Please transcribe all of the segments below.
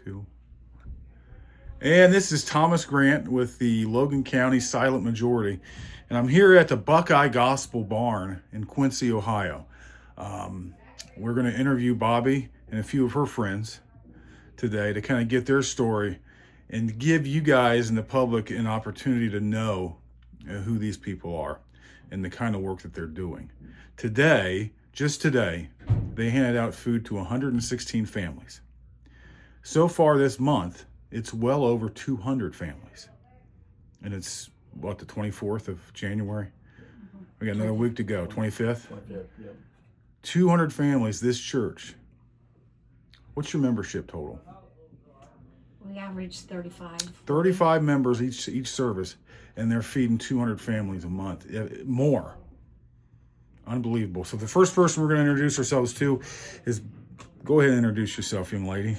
2. And this is Thomas Grant with the Logan County Silent Majority. And I'm here at the Buckeye Gospel Barn in Quincy, Ohio. We're going to interview Bobbi and a few of her friends today to kind of get their story and give you guys and the public an opportunity to know who these people are and the kind of work that they're doing. Today, just today, they handed out food to 116 families. So far this month, it's well over 200 families. And it's, what, the 24th of January? We got another week to go, 25th? 25th, yeah. 200 families, this church. What's your membership total? We average 35. 35 members each service, and they're feeding 200 families a month. More. Unbelievable. So the first person we're going to introduce ourselves to is, go ahead and introduce yourself, young lady.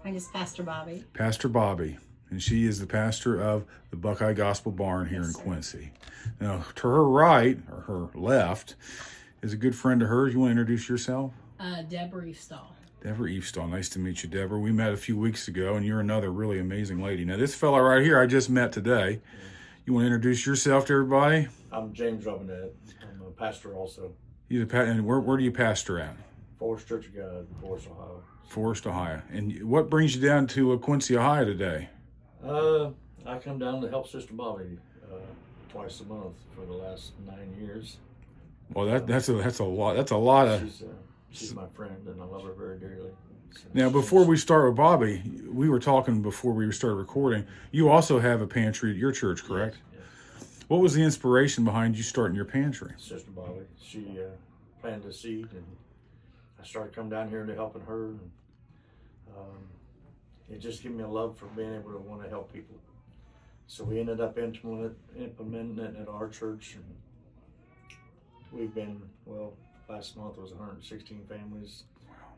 My name is Pastor Bobbi. Pastor Bobbi, and she is the pastor of the Buckeye Gospel Barn here in Quincy. Now, to her right, or her left, is a good friend of hers. You want to introduce yourself? Deborah Eastall. Deborah Eastall. Nice to meet you, Deborah. We met a few weeks ago, and you're another really amazing lady. Now, this fella right here I just met today. You want to introduce yourself to everybody? I'm James Robinette. I'm a pastor also. You're and where do you pastor at? Forest Church of God, Forest, Ohio. Forest, Ohio. And what brings you down to Quincy, Ohio today? I come down to help Sister Bobbi twice a month for the last 9 years. Well, that's a lot. That's a lot of. She's my friend, and I love her very dearly. So Now, before we start with Bobbi, we were talking before we started recording. You also have a pantry at your church, correct? Yes. What was the inspiration behind you starting your pantry? Sister Bobbi, she planted a seed, and I started coming down here to helping her. And, it just gave me a love for being able to want to help people. So we ended up implementing it at our church, and we've been, well, last month was 116 families.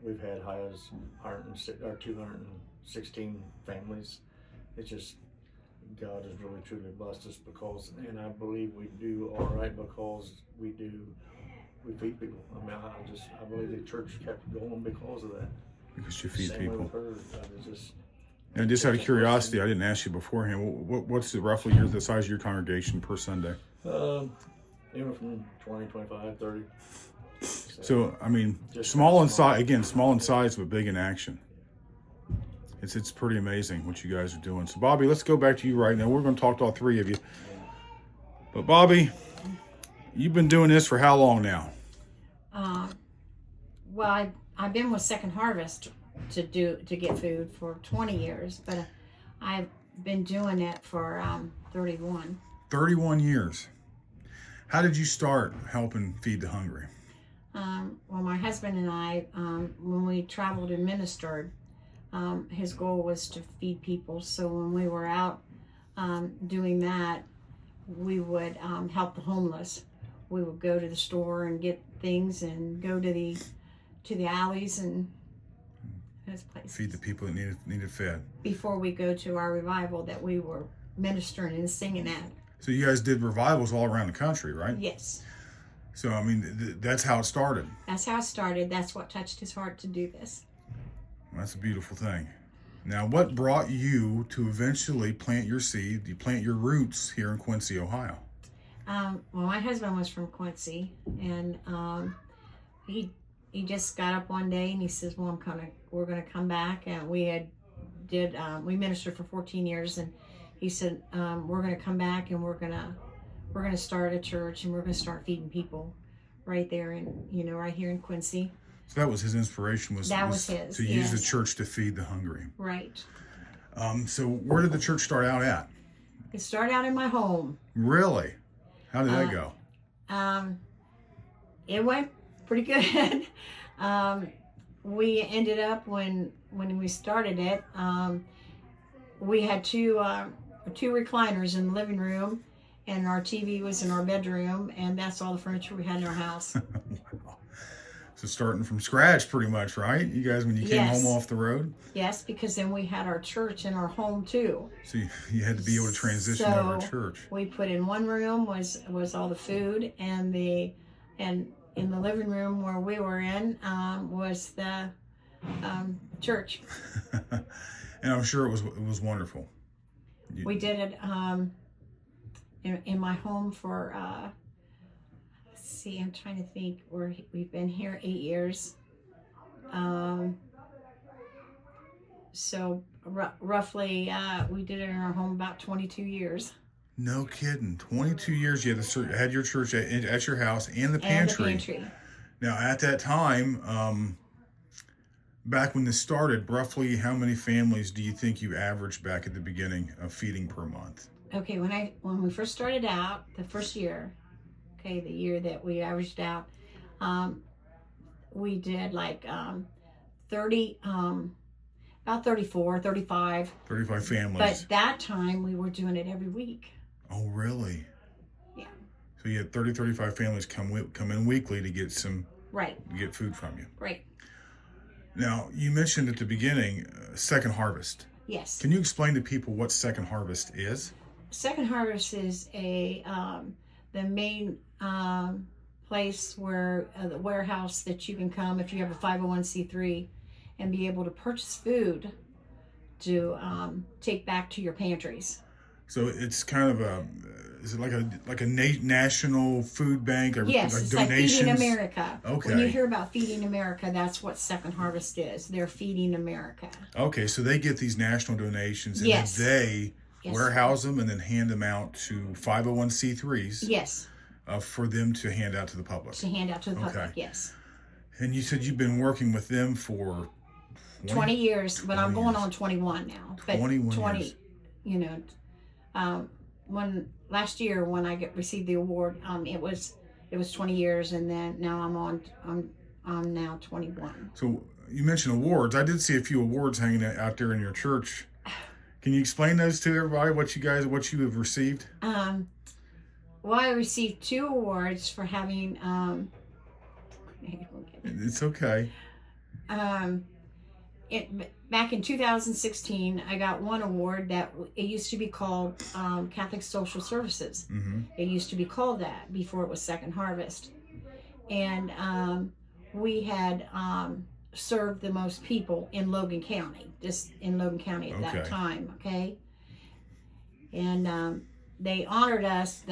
We've had high as 216 families. It's just, God has really truly blessed us because, and I believe we do all right because we feed people. I mean, I believe the church kept going because of that. Because you feed Same people. with her. And just out of curiosity, I didn't ask you beforehand. What's roughly the size of your congregation per Sunday? Anywhere from 20, 25, 30. So I mean, small in size. Again, small in size, but big in action. It's pretty amazing what you guys are doing. So Bobbi, let's go back to you right now. We're going to talk to all three of you. But Bobbi, you've been doing this for how long now? Well, I've been with Second Harvest to get food for 20 years, but I've been doing it for 31. 31 years. How did you start helping feed the hungry? Well, my husband and I, when we traveled and ministered, his goal was to feed people. So when we were out doing that, we would help the homeless. We would go to the store and get things and go to the alleys and those places. Feed the people that needed fed. Before we go to our revival that we were ministering and singing at. So you guys did revivals all around the country, right? Yes. So, I mean, that's how it started. That's how it started. That's what touched his heart to do this. That's a beautiful thing. Now, what brought you to eventually plant your seed, you plant your roots here in Quincy, Ohio? Well, my husband was from Quincy, and he just got up one day and he says, "Well, we're gonna come back." And we ministered for 14 years, and he said, "We're gonna come back and we're gonna start a church and we're gonna start feeding people right there right here in Quincy." So that was his inspiration. That was his, to use the church to feed the hungry. Right. So where did the church start out at? It started out in my home. Really? How did that go? It went pretty good. We ended up when we started it, we had two recliners in the living room, and our TV was in our bedroom, and that's all the furniture we had in our house. Wow. So starting from scratch pretty much, right? You guys, when you came home off the road? Yes, because then we had our church in our home too. So you had to be able to transition over to church. We put in one room was all the food, and in the living room where we were in was the church. And I'm sure it was wonderful. We did it in my home for, let's see, I'm trying to think, we've been here 8 years. So roughly, we did it in our home about 22 years. No kidding. 22 years you had your church at your house and the pantry. And the pantry. Now, at that time, back when this started, roughly how many families do you think you averaged back at the beginning of feeding per month? Okay, when we first started out, the first year, okay, the year that we averaged out, we did like 30, about 34, 35. 35 families. But that time we were doing it every week. Oh, really? Yeah. So you had 30, 35 families come in weekly to get Right. Get food from you. Right. Now, you mentioned at the beginning Second Harvest. Yes. Can you explain to people what Second Harvest is? Second Harvest is the main place where the warehouse that you can come if you have a 501c3 and be able to purchase food to take back to your pantries. So it's kind of is it like a national food bank? Or Yes, like it's donations? like Feeding America. Okay. When you hear about Feeding America, that's what Second Harvest is. They're Feeding America. Okay, so they get these national donations and Yes. then they Yes. warehouse them and then hand them out to 501c3s. Yes. For them to hand out to the public. To hand out to the public, Okay. yes. And you said you've been working with them for 20 years, but 20 I'm going years. on 21 now. But 21 years. You know, when last year when I received the award, it was 20 years, and then now I'm now 21. So you mentioned awards. I did see a few awards hanging out there in your church. Can you explain those to everybody? What you have received? Well, I received 2 awards for having. It's okay. Back in 2016, I got one award that it used to be called Catholic Social Services. Mm-hmm. It used to be called that before it was Second Harvest, and we had served the most people in Logan County, just in Logan County at that time. Okay, and they honored us,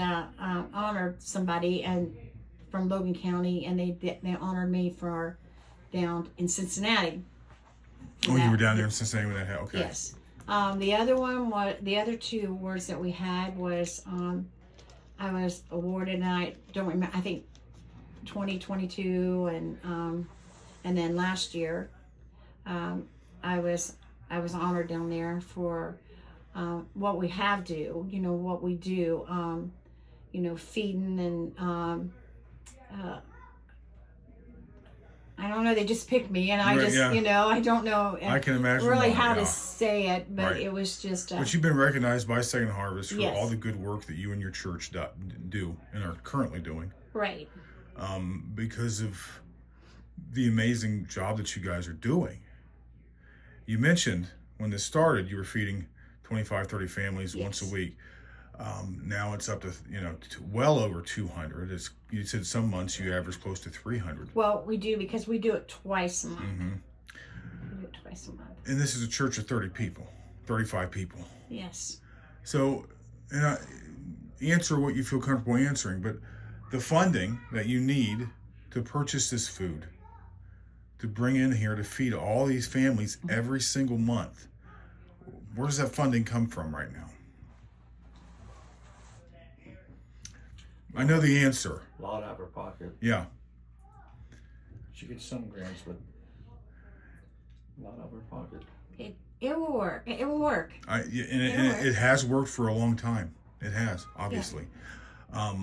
honored somebody and from Logan County, and they honored me for down in Cincinnati. Oh, you were down there in Cincinnati when that happened. Okay. Yes. The other 2 awards that we had was I was awarded, and I don't remember. I think 2022 and then last year I was honored down there for what we have do. You know what we do. You know, feeding and. I don't know. They just picked me, and I just, you know, I don't know. I can imagine really why, how to say it, but Right. it was just. But you've been recognized by Second Harvest for Yes. all the good work that you and your church do and are currently doing. Right. Because of the amazing job that you guys are doing. You mentioned when this started, you were feeding 25, 30 families once a week. Now it's up to, well over 200. You said some months you average close to 300. Well, we do because we do it twice a month. Mm-hmm. We do it twice a month. And this is a church of 30 people, 35 people. Yes. So, answer what you feel comfortable answering, but the funding that you need to purchase this food, to bring in here to feed all these families every single month, where does that funding come from right now? I know the answer. A lot out of her pocket. Yeah. She gets some grants, but a lot out of her pocket. It will work. It will work. It has worked for a long time. It has, obviously. Yeah.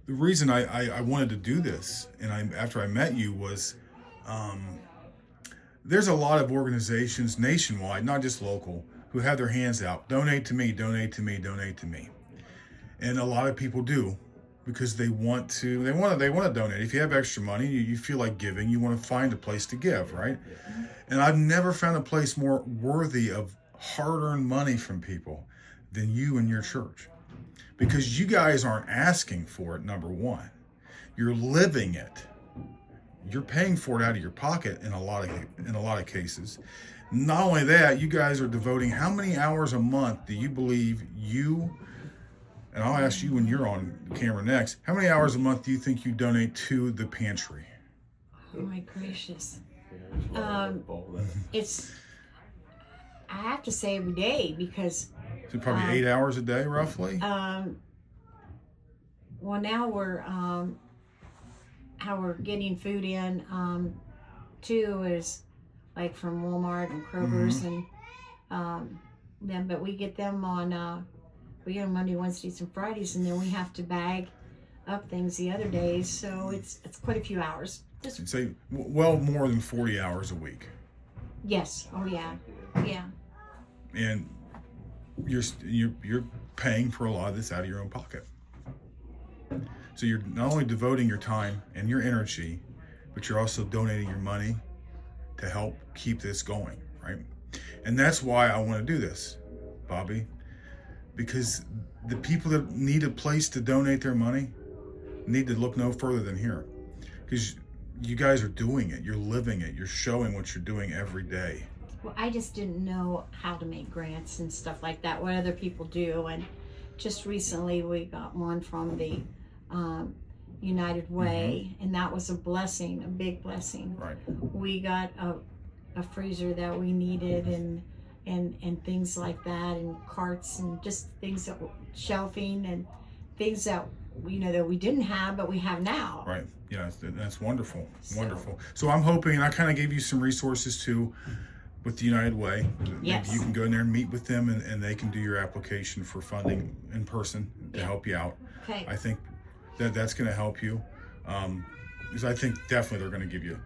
The reason I wanted to do this, and after I met you, was there's a lot of organizations nationwide, not just local, who have their hands out. Donate to me, donate to me, donate to me. And a lot of people do because they want to donate. If you have extra money, you feel like giving, you want to find a place to give, right? Yeah. And I've never found a place more worthy of hard-earned money from people than you and your church. Because you guys aren't asking for it, number one. You're living it. you're paying for it out of your pocket in a lot of cases. Not only that, you guys are devoting how many hours a month do you believe you, and I'll ask you when you're on camera next, how many hours a month do you think you donate to the pantry? Oh my gracious. Yeah, It's, I have to say every day because, So probably 8 hours a day, roughly? well, now we're, how we're getting food in, too, is like from Walmart and Kroger's and, them, but we get them on, we get them Monday, Wednesdays, and Fridays, and then we have to bag up things the other days, so it's quite a few hours. Just, I'd say well more than 40 hours a week. yes, oh yeah, yeah. And you're paying for a lot of this out of your own pocket. So you're not only devoting your time and your energy, but you're also donating your money to help keep this going, right? And that's why I want to do this, Bobbi, because the people that need a place to donate their money need to look no further than here, because you guys are doing it, you're living it, you're showing what you're doing every day. Well, I just didn't know how to make grants and stuff like that, what other people do. And just recently we got one from the United Way, and that was a blessing, a big blessing. Right. We got a freezer that we needed and things like that, and carts and just things that were shelving and things that, you know, that we didn't have, but we have now. Right. Yeah, that's wonderful. So- Wonderful. So I'm hoping, and I kind of gave you some resources too with the United Way. Yes. Maybe you can go in there and meet with them, and they can do your application for funding in person to help you out. Okay. I think that's going to help you, because I think definitely they're going to give you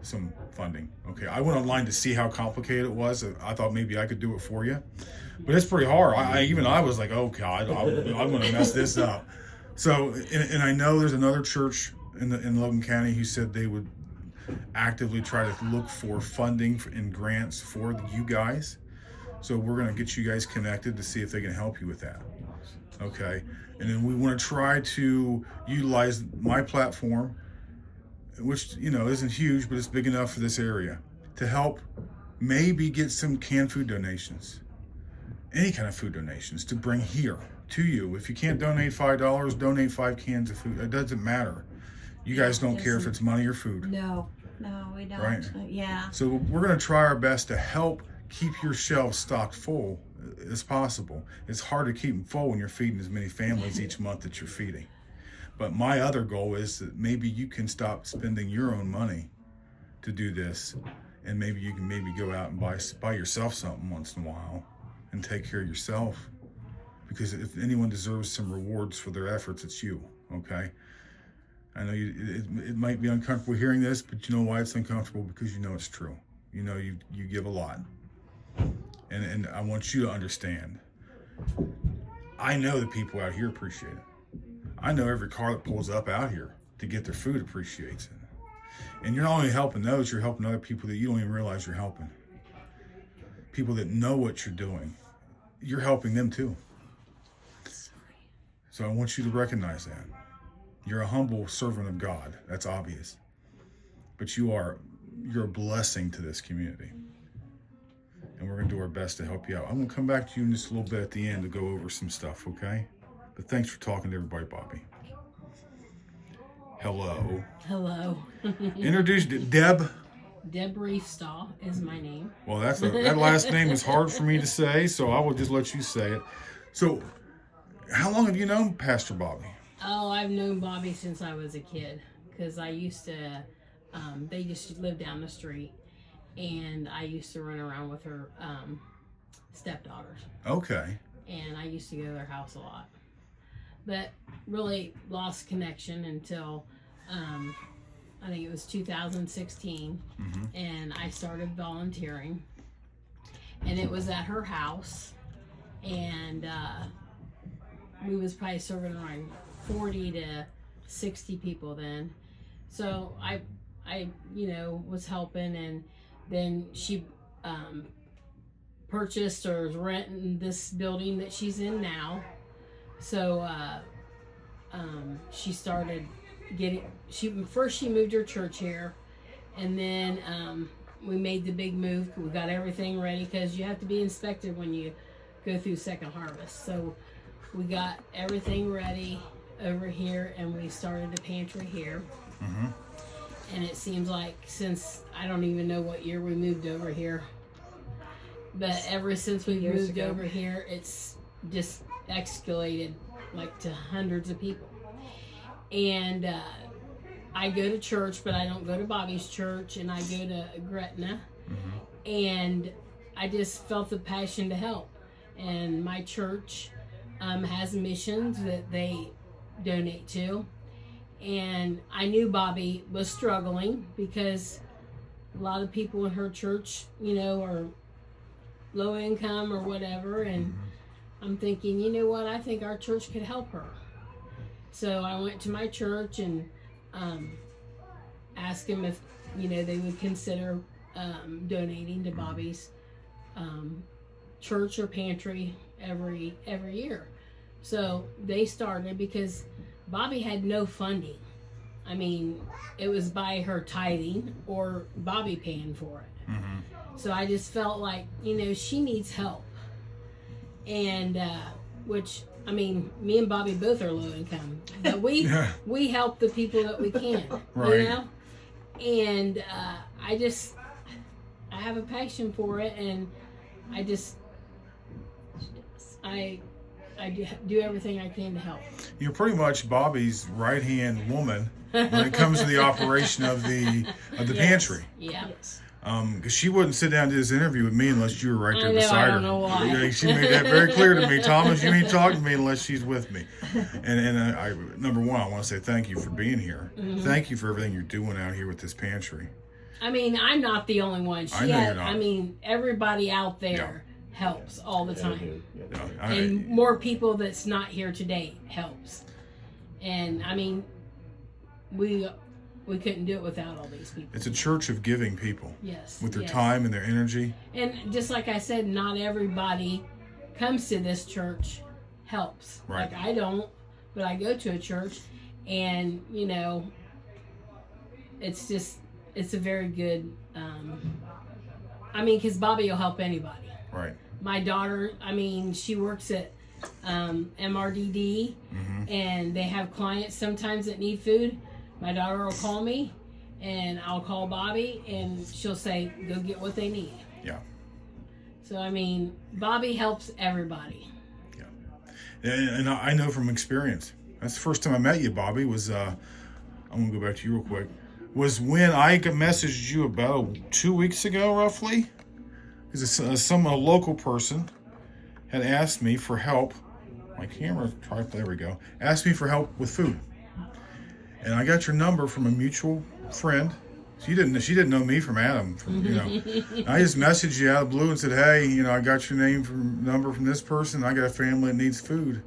some funding. Okay. I went online to see how complicated it was. I thought maybe I could do it for you, but it's pretty hard. I was like, oh God, I'm going to mess this up. So, and I know there's another church in Logan County who said they would actively try to look for funding and grants for you guys. So we're going to get you guys connected to see if they can help you with that. Okay. And then we want to try to utilize my platform, which, you know, isn't huge, but it's big enough for this area, to help maybe get some canned food donations, any kind of food donations to bring here to you. If you can't donate $5, donate 5 cans of food. It doesn't matter. You guys don't care if it's money or food. No, we don't. Right. Yeah. So we're going to try our best to help keep your shelves stocked full as possible. It's hard to keep them full when you're feeding as many families each month that you're feeding. But my other goal is that maybe you can stop spending your own money to do this, and maybe you can go out and buy yourself something once in a while and take care of yourself. Because if anyone deserves some rewards for their efforts, it's you. Okay. I know it might be uncomfortable hearing this, but you know why it's uncomfortable? Because you know it's true. You know you give a lot. And I want you to understand. I know the people out here appreciate it. I know every car that pulls up out here to get their food appreciates it. And you're not only helping those, you're helping other people that you don't even realize you're helping. People that know what you're doing. You're helping them too. So I want you to recognize that. You're a humble servant of God. That's obvious. But you're a blessing to this community. And we're going to do our best to help you out. I'm going to come back to you in just a little bit at the end to go over some stuff, okay? But thanks for talking to everybody, Bobbi. Hello. Hello. Introduce Deb. Deb Reefstall is my name. Well, that last name is hard for me to say, so I will just let you say it. So, how long have you known Pastor Bobbi? Oh, I've known Bobbi since I was a kid, because I used to, they just lived down the street, and I used to run around with her stepdaughters. Okay. And I used to go to their house a lot. But really lost connection until, I think it was 2016, and I started volunteering, and it was at her house, and we was probably serving around 40 to 60 people then. So I was helping, and then she purchased or is renting this building that she's in now. So she started she moved her church here, and then we made the big move. We got everything ready because you have to be inspected when you go through second harvest. So we got everything ready over here, and we started the pantry here. Mm-hmm. And it seems like since, I don't even know what year we moved over here, but ever since we moved over here, it's just escalated like to hundreds of people. And I go to church, but I don't go to Bobbi's church, and I go to Gretna. Mm-hmm. And I just felt the passion to help. And my church has missions that they donate to. And I knew Bobbi was struggling because a lot of people in her church, are low income or whatever. And I'm thinking, you know what? I think our church could help her. So I went to my church and asked them if, they would consider donating to Bobbi's church or pantry every year. So they started because Bobbi had no funding. I mean, it was by her tithing or Bobbi paying for it. Mm-hmm. So I just felt like, she needs help. And, which, I mean, me and Bobbi both are low income. But we help the people that we can, right. And I have a passion for it, and I do everything I can to help. You're pretty much Bobbi's right-hand woman when it comes to the operation of the pantry. Yeah. Yes. Because she wouldn't sit down and do this interview with me unless you were right there beside her. I don't know why. Yeah, she made that very clear to me. Thomas, you ain't talking to me unless she's with me. And I number one, I want to say thank you for being here. Mm-hmm. Thank you for everything you're doing out here with this pantry. I mean, I'm not the only one. I know you're not. I mean, everybody out there helps all the time. Yeah, And more people that's not here today helps. And I mean, we couldn't do it without all these people. It's a church of giving people. Yes. With their time and their energy. And just like I said, not everybody comes to this church helps. Right. Like I don't, but I go to a church, and it's a very good. I mean, because Bobbi will help anybody. Right. My daughter, I mean, she works at MRDD, and they have clients sometimes that need food. My daughter will call me, and I'll call Bobbi, and she'll say, go get what they need. Yeah. So, I mean, Bobbi helps everybody. Yeah. And I know from experience. That's the first time I met you, Bobbi, was, I'm going to go back to you real quick, was when I messaged you about 2 weeks ago, roughly. Because a local person had asked me for help. My camera, there we go. Asked me for help with food. And I got your number from a mutual friend. She didn't know me from Adam. I just messaged you out of the blue and said, hey, I got your number from this person. I got a family that needs food.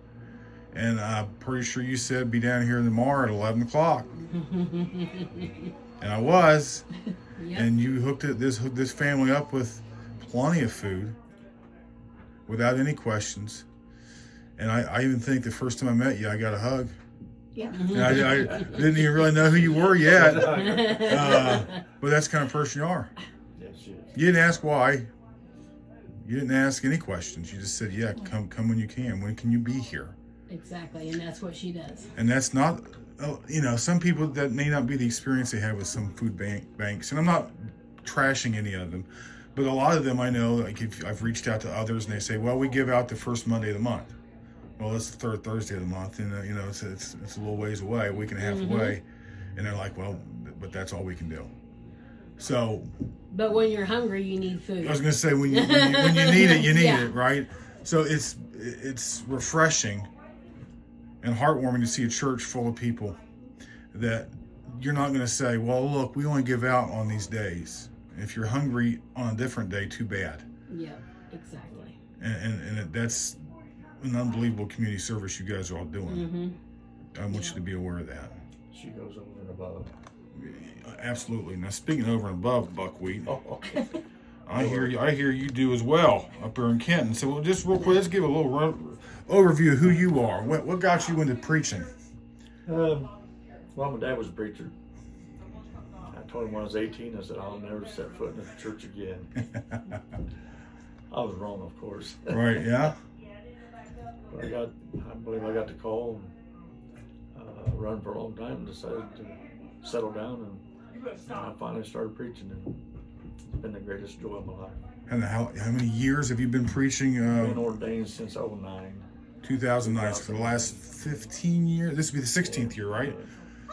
And I'm pretty sure you said be down here tomorrow at 11 o'clock. And I was. Yep. And you hooked this family up with plenty of food without any questions. And I even think the first time I met you, I got a hug. Yeah. And I didn't even really know who you were yet. But that's the kind of person you are. Yes, she is. You didn't ask why. You didn't ask any questions. You just said, yeah, come when you can. When can you be here? Exactly, and that's what she does. And that's not, some people, that may not be the experience they have with some food banks. And I'm not trashing any of them. But a lot of them I know, like if I've reached out to others and they say, well, we give out the first Monday of the month. Well, it's the third Thursday of the month, and it's a little ways away, a week and a half away, and they're like, well, but that's all we can do. So. But when you're hungry, you need food. I was going to say when you need it, you need it, right? So it's refreshing and heartwarming to see a church full of people that you're not going to say, well, look, we only give out on these days. If you're hungry on a different day, too bad. Yeah, exactly. And that's an unbelievable community service you guys are all doing. I want you to be aware of that. She goes over and above. Absolutely. Now, speaking over and above buckwheat, I hear you do as well up there in Kenton. So we'll just real quick, let's give a little overview of who you are. What got you into preaching? Well, Well, my dad was a preacher. I told him when I was 18, I said, I'll never set foot in a church again. I was wrong, of course. Right, yeah. But I believe I got the call and run for a long time and decided to settle down, and I finally started preaching, and it's been the greatest joy of my life. And how many years have you been preaching? I've been ordained since 2009. 2009, so for the last 15 years. This will be the 16th year, right?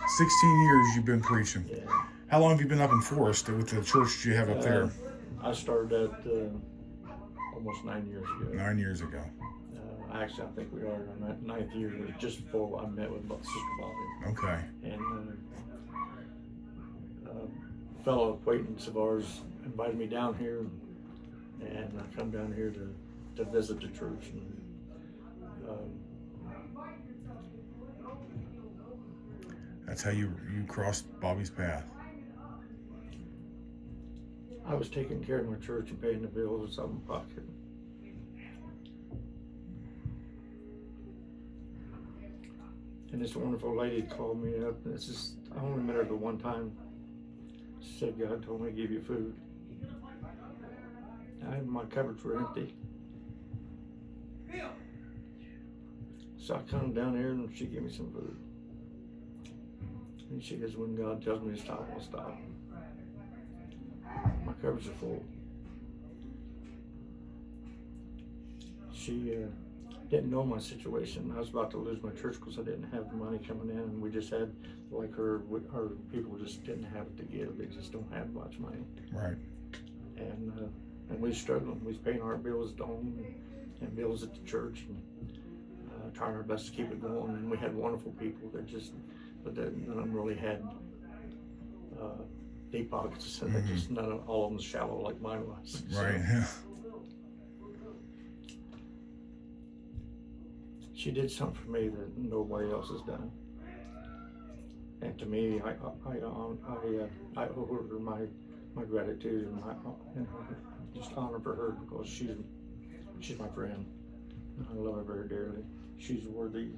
16 years you've been preaching. Yeah. How long have you been up in Forest with the church you have up there? I started that almost 9 years ago. 9 years ago. Actually, I think we are in our ninth year. It was just before I met with Sister Bobbi. Okay. And a fellow acquaintance of ours invited me down here, and I come down here to visit the church. And, that's how you crossed Bobby's path. I was taking care of my church and paying the bills out of my pocket. And this wonderful lady called me up, and I only met her the one time. She said, God told me to give you food. My cupboards were empty. So I come down here and she gave me some food. And she goes, when God tells me to stop, I'll stop. My cupboards are full. She didn't know my situation. I was about to lose my church because I didn't have the money coming in, and we just had, like her people just didn't have it to give. They just don't have much money. Right. And we was struggling. We was paying our bills at home and bills at the church, and trying our best to keep it going. And we had wonderful people that none of them really had deep pockets. Mm-hmm. All of them was shallow like mine was. Right. So, Yeah. she did something for me that nobody else has done, and to me, I owe her my gratitude and just honor for her, because she's my friend. I love her very dearly. She's worthy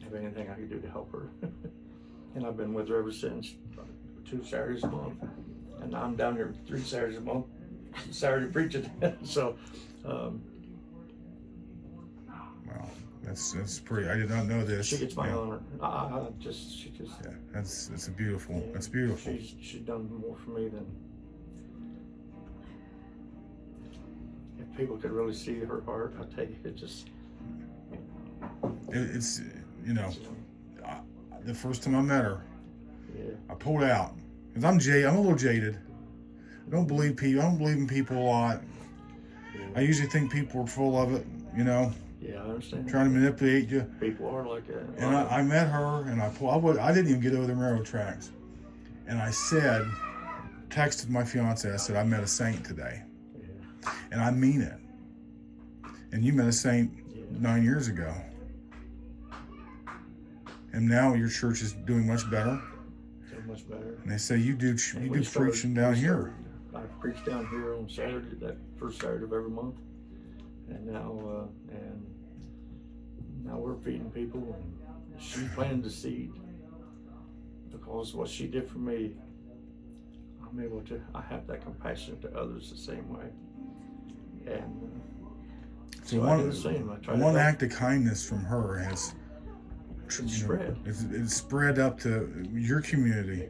of anything I can do to help her, and I've been with her ever since. 2 Saturdays a month, and now I'm down here 3 Saturdays a month, Saturday preaching. So. Wow, that's pretty. I did not know this. She gets my honor. Yeah, that's beautiful. Yeah, That's beautiful. She's done more for me than. If people could really see her heart, I tell you, It's the first time I met her, I pulled out because I'm a little jaded. I don't believe people. I don't believe in people a lot. Yeah. I usually think people are full of it. Yeah, I understand. Trying to manipulate you. People are like that. And I met her, and I didn't even get over the railroad tracks. And I texted my fiance, I said, I met a saint today. Yeah. And I mean it. And you met a saint 9 years ago. And now your church is doing much better. So much better. And they say you do preaching down here. I preach down here on Saturday, that first Saturday of every month. And now we're feeding people, and she planted the seed, because what she did for me, I have that compassion to others the same way. And so I do the same. one act of kindness from her has spread. It's spread up to your community,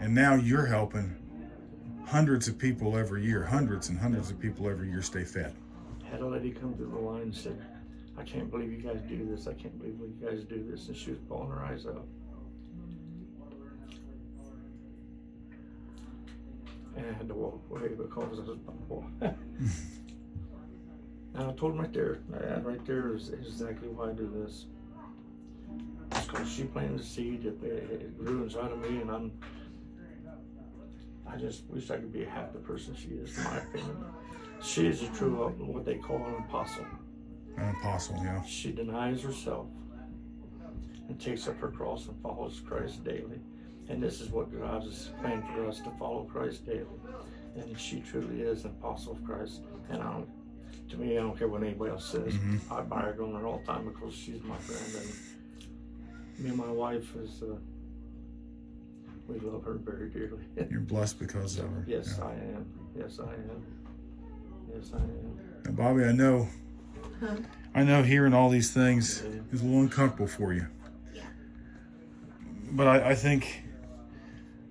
and now you're helping hundreds of people every year. Hundreds and hundreds of people every year stay fed. Had a lady come through the line and said, I can't believe you guys do this. I can't believe you guys do this. And she was bawling her eyes out. And I had to walk away because I was bawling. And I told him right there is exactly why I do this. It's because she planted the seed. It grew inside of me, and I just wish I could be half the person she is, in my opinion. She is a true, what they call an apostle. An apostle, yeah. She denies herself and takes up her cross and follows Christ daily. And this is what God has planned for us, to follow Christ daily. And she truly is an apostle of Christ. And to me, I don't care what anybody else says. Mm-hmm. I brag on her all the time because she's my friend. And Me and my wife is, we love her very dearly. You're blessed because of her. Yes, Yeah. I am. Yes, I am. Yes, I am. Now, Bobbi, I know hearing all these things is a little uncomfortable for you. Yeah. But I think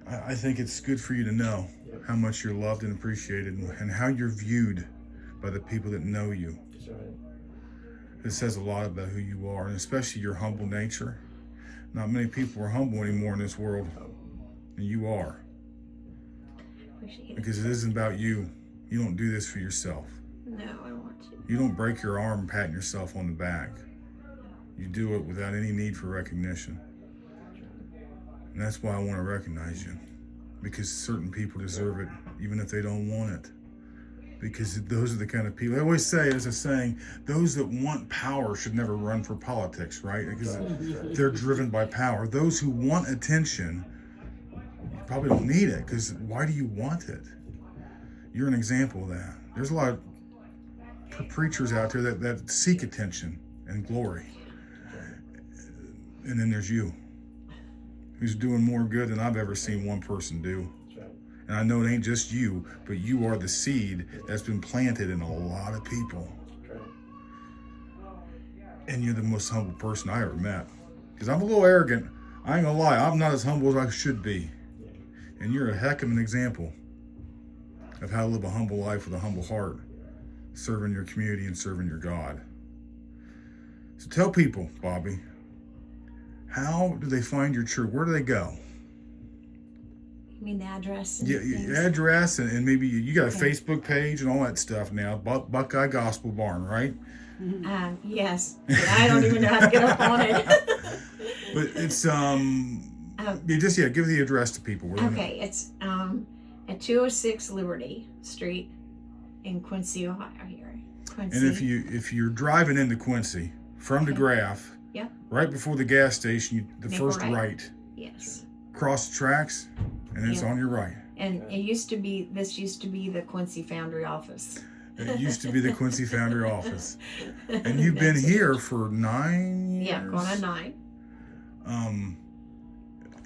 it's good for you to know how much you're loved and appreciated, and how you're viewed by the people that know you. That's right. It says a lot about who you are, and especially your humble nature. Not many people are humble anymore in this world, and you are. Appreciate it. Because it isn't about you. You don't do this for yourself. No, I want to. You don't break your arm patting yourself on the back. You do it without any need for recognition. And that's why I want to recognize you. Because certain people deserve it, even if they don't want it. Because those are the kind of people, I always say, as a saying, those that want power should never run for politics, right? Because they're driven by power. Those who want attention, you probably don't need it, because why do you want it? You're an example of that. There's a lot of preachers out there that seek attention and glory. And then there's you, who's doing more good than I've ever seen one person do. And I know it ain't just you, but you are the seed that's been planted in a lot of people. And you're the most humble person I ever met. Because I'm a little arrogant. I ain't gonna lie, I'm not as humble as I should be. And you're a heck of an example of how to live a humble life with a humble heart, serving your community and serving your God. So tell people, Bobbi, how do they find your church? Where do they go? You mean the address? And Yeah, things? your address, and maybe you got a Facebook page and all that stuff now. Buckeye Gospel Barn, right? Yes, but I don't even know how to get up on it. But it's give the address to people. Where they know. Okay, it's at 206 Liberty Street in Quincy, Ohio. Here, Quincy. And if you're driving into Quincy from the Graph, yeah, right before the gas station, the Make a first right. right, Yes, cross the tracks, and it's on your right. and it used to be the Quincy Foundry office. It used to be the Quincy Foundry office, and you've been here for 9 years. Yeah, going on 9.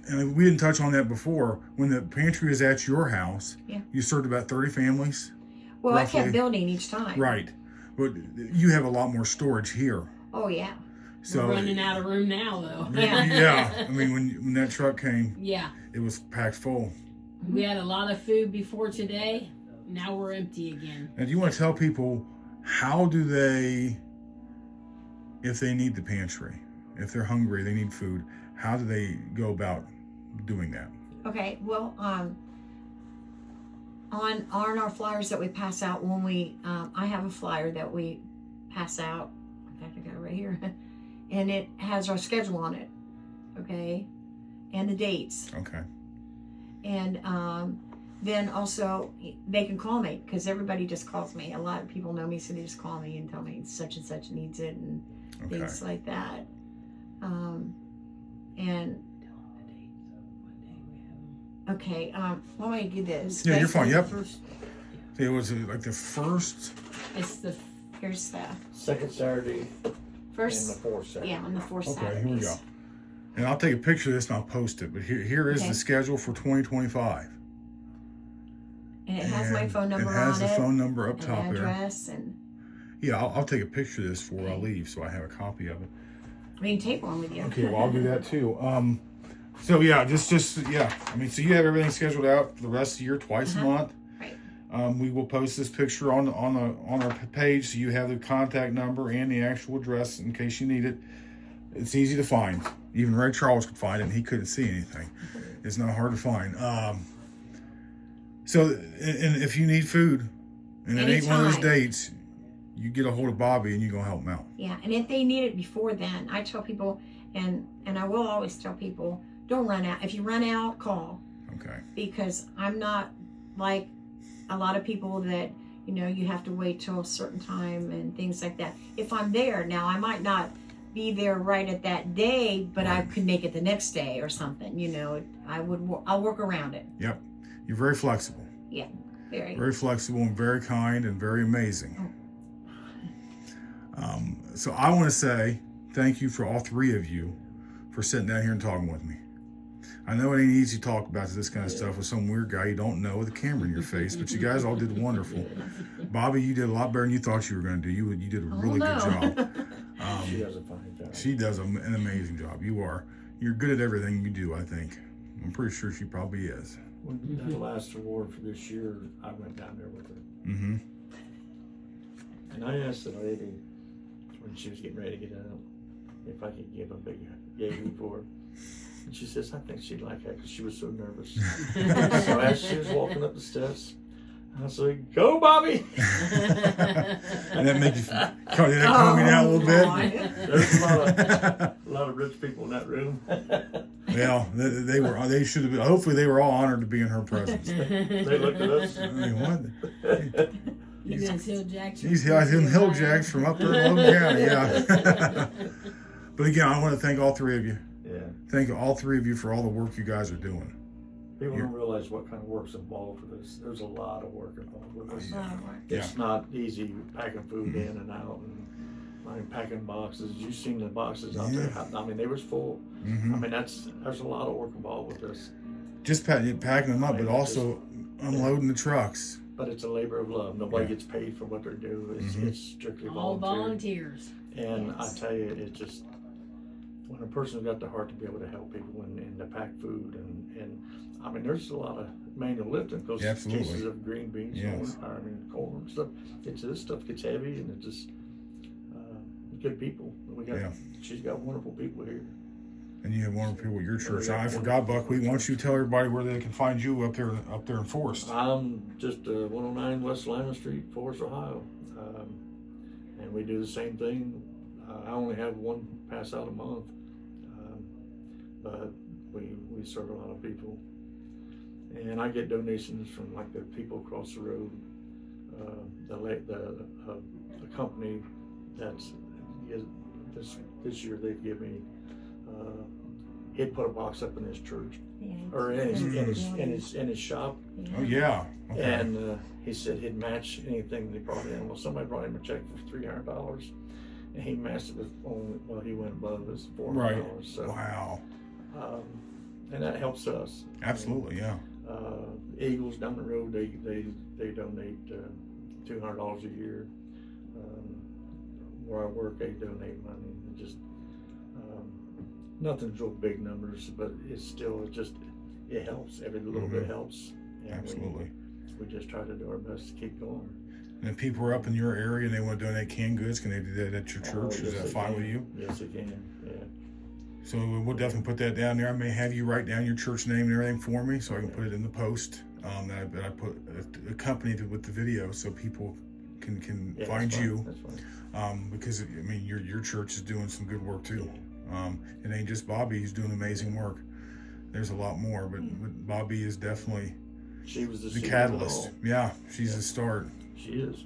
And we didn't touch on that before. When the pantry was at your house, Yeah. you served about 30 families. Well, roughly. I kept building each time. Right, but you have a lot more storage here. Oh yeah. So We're running out of room now, though. yeah. I mean, when that truck came, Yeah. it was packed full. We had a lot of food before today. Now we're empty again. Now, do you want to tell people how do they, if they need the pantry, if they're hungry, they need food, how do they go about doing that? Okay. Well, on our flyers that we pass out when we, I have a flyer that we pass out. In fact, I got it right here, and it has our schedule on it. Okay, and the dates. Okay. And then also they can call me, because everybody just calls me. A lot of people know me, so they just call me and tell me such and such needs it and things like that. And okay, why don't I do this? Yeah, Okay? you're fine. Yep. First, It was like the first. it's the Here's the Second Saturday and the first. fourth Saturday. Yeah, on the 4th Okay, Saturdays. here we go. And I'll take a picture of this and I'll post it. But here is Okay. the schedule for 2025. And it has my phone number It has on the it. phone number up and top there. address, and Yeah, I'll take a picture of this before I leave, so I have a copy of it. we can take one with you. Okay, well I'll do that too. So yeah, just yeah. I mean, so you have everything scheduled out for the rest of the year, twice a month. Right. We will post this picture on our page, so you have the contact number and the actual address in case you need it. It's easy to find. Even Ray Charles could find it, and he couldn't see anything. It's not hard to find. So, and if you need food, and it ain't one of those Anytime. dates, you get a hold of Bobbi, and you're gonna help him out. Yeah, and if they need it before then, I tell people, and I will always tell people, don't run out. If you run out, call, Okay. because I'm not like a lot of people that, you have to wait till a certain time and things like that. If I'm there now, I might not be there right at that day, but I could make it the next day or something. I'll work around it. Yep. You're very flexible. Yeah, very. Very flexible and very kind and very amazing. So I want to say thank you for all three of you for sitting down here and talking with me. I know it ain't easy to talk about this kind of stuff with some weird guy you don't know with a camera in your face, but you guys all did wonderful. Bobbi, you did a lot better than you thought you were going to do. You did a really good job. She does a fine job. She does an amazing job. You're good at everything you do, I think. I'm pretty sure she probably is. When we got the last award for this year, I went down there with her. Mm-hmm. And I asked the lady when she was getting ready to get out if I could give a big yay for her. And she says, I think she'd like that because she was so nervous. So as she was walking up the steps, I said, "Go, Bobbi!" And that make you calm you down a little bit. There's a lot of rich people in that room. Well, they should have been. Hopefully, they were all honored to be in her presence. They looked at us. I mean, what? He's Hill Jacks. He's Hill Jacks from up there in Logan County. Yeah. But again, I want to thank all three of you. Yeah. Thank all three of you for all the work you guys are doing. People don't realize what kind of work's involved with this. There's a lot of work involved with this. Yeah. It's not easy packing food in and out and packing boxes. You've seen the boxes out there. I mean, they was full. Mm-hmm. I mean, there's a lot of work involved with this. Just packing them up, but also unloading the trucks. But it's a labor of love. Nobody gets paid for what they do. It's strictly all volunteer. volunteers. And I tell you, it just, when a person's got the heart to be able to help people and to pack food and I mean, there's a lot of manual lifting because cases of green beans, corn and stuff. This stuff gets heavy and it's just good people. She's got wonderful people here. And you have wonderful people at your church. I forgot, Buckwheat. Why don't you tell everybody where they can find you up there in Forest? I'm just 109 West Lima Street, Forest, Ohio, and we do the same thing. I only have one pass out a month, but we serve a lot of people. And I get donations from like the people across the road, the company that's this year they've given me. He'd put a box up in his church or in his shop. Oh yeah. Okay. And he said he'd match anything they brought in. Well, somebody brought him a check for $300, and he matched it with he went above his $400. Right. So wow. And that helps us. Absolutely, yeah. Eagles down the road, they donate $200 a year. Where I work, they donate money. It just nothing's real big numbers, but it helps. Every little bit helps. And absolutely. We just try to do our best to keep going. And if people are up in your area and they want to donate canned goods, can they do that at your church? Is that fine with you? Yes, they can. Yeah. So we'll definitely put that down there. I may have you write down your church name and everything for me, so I can put it in the post that I put accompanied with the video, so people can find you. That's fine. Because I mean, your church is doing some good work too. It ain't just Bobbi; he's doing amazing work. There's a lot more, but Bobbi is definitely the catalyst. Yeah, she's the start. She is.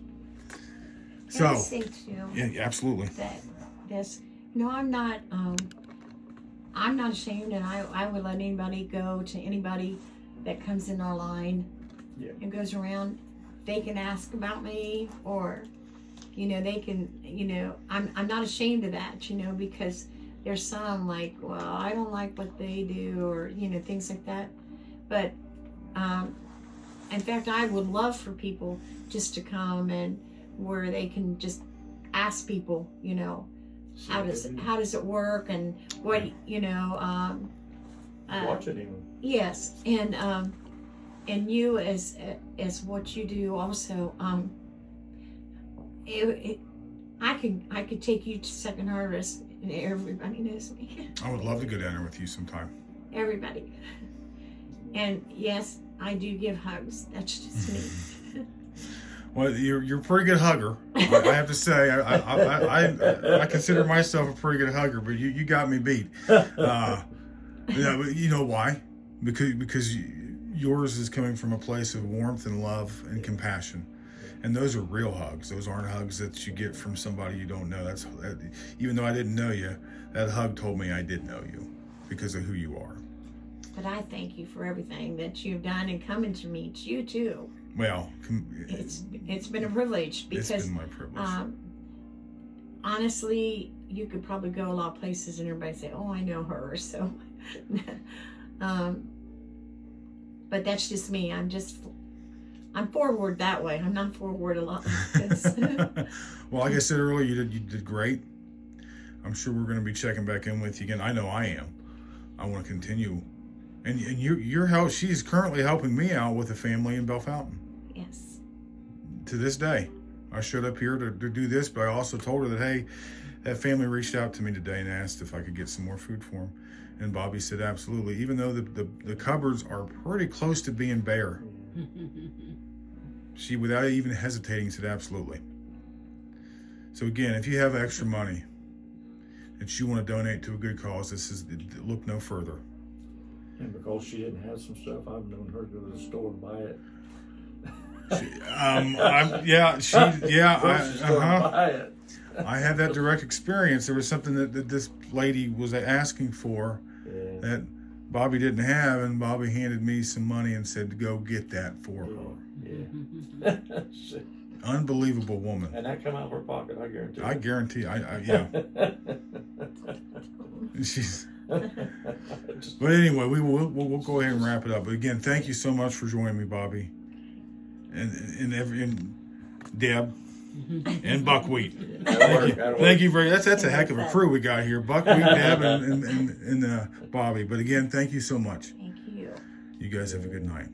So, can I say too? Yeah, absolutely. That this, no, I'm not ashamed, and I would let anybody go to anybody that comes in our line and goes around. They can ask about me, or they can, I'm not ashamed of that, because there's some like, well, I don't like what they do, or things like that. But in fact, I would love for people just to come and where they can just ask people, how does it work, and what watch it even. Yes, and you as what you do also. I could take you to Second Harvest, and everybody knows me. I would love to go down there with you sometime. Everybody, and yes, I do give hugs. That's just me. Well, you're a pretty good hugger. I have to say, I consider myself a pretty good hugger, but you got me beat. But you know why? Because yours is coming from a place of warmth and love and compassion, and those are real hugs. Those aren't hugs that you get from somebody you don't know. Even though I didn't know you, that hug told me I did know you because of who you are. But I thank you for everything that you've done and coming to meet you too. Well, it's been a privilege because it's been my privilege. Honestly, you could probably go a lot of places and everybody say, oh, I know her. So, but that's just me. I'm forward that way. I'm not forward a lot. Well, like I said earlier, you did great. I'm sure we're going to be checking back in with you again. I know I am. I want to continue. And your help, she's currently helping me out with a family in Bellefontaine. Yes. To this day. I showed up here to do this, but I also told her that, hey, that family reached out to me today and asked if I could get some more food for them. And Bobbi said, absolutely. Even though the cupboards are pretty close to being bare. She, without even hesitating, said, absolutely. So again, if you have extra money that you want to donate to a good cause, look no further. And because she didn't have some stuff, I've known her to go to the store and buy it. I had that direct experience. There was something that this lady was asking for that Bobbi didn't have, and Bobbi handed me some money and said to go get that for her. Yeah. Unbelievable woman. And that come out of her pocket, I guarantee. I guarantee. Yeah. She's. But anyway, we'll go ahead and wrap it up. But again, thank you so much for joining me, Bobbi, and Deb, and Buckwheat. Thank you very. That's a heck of a crew we got here. Buckwheat, Deb, and Bobbi. But again, thank you so much. Thank you. You guys have a good night.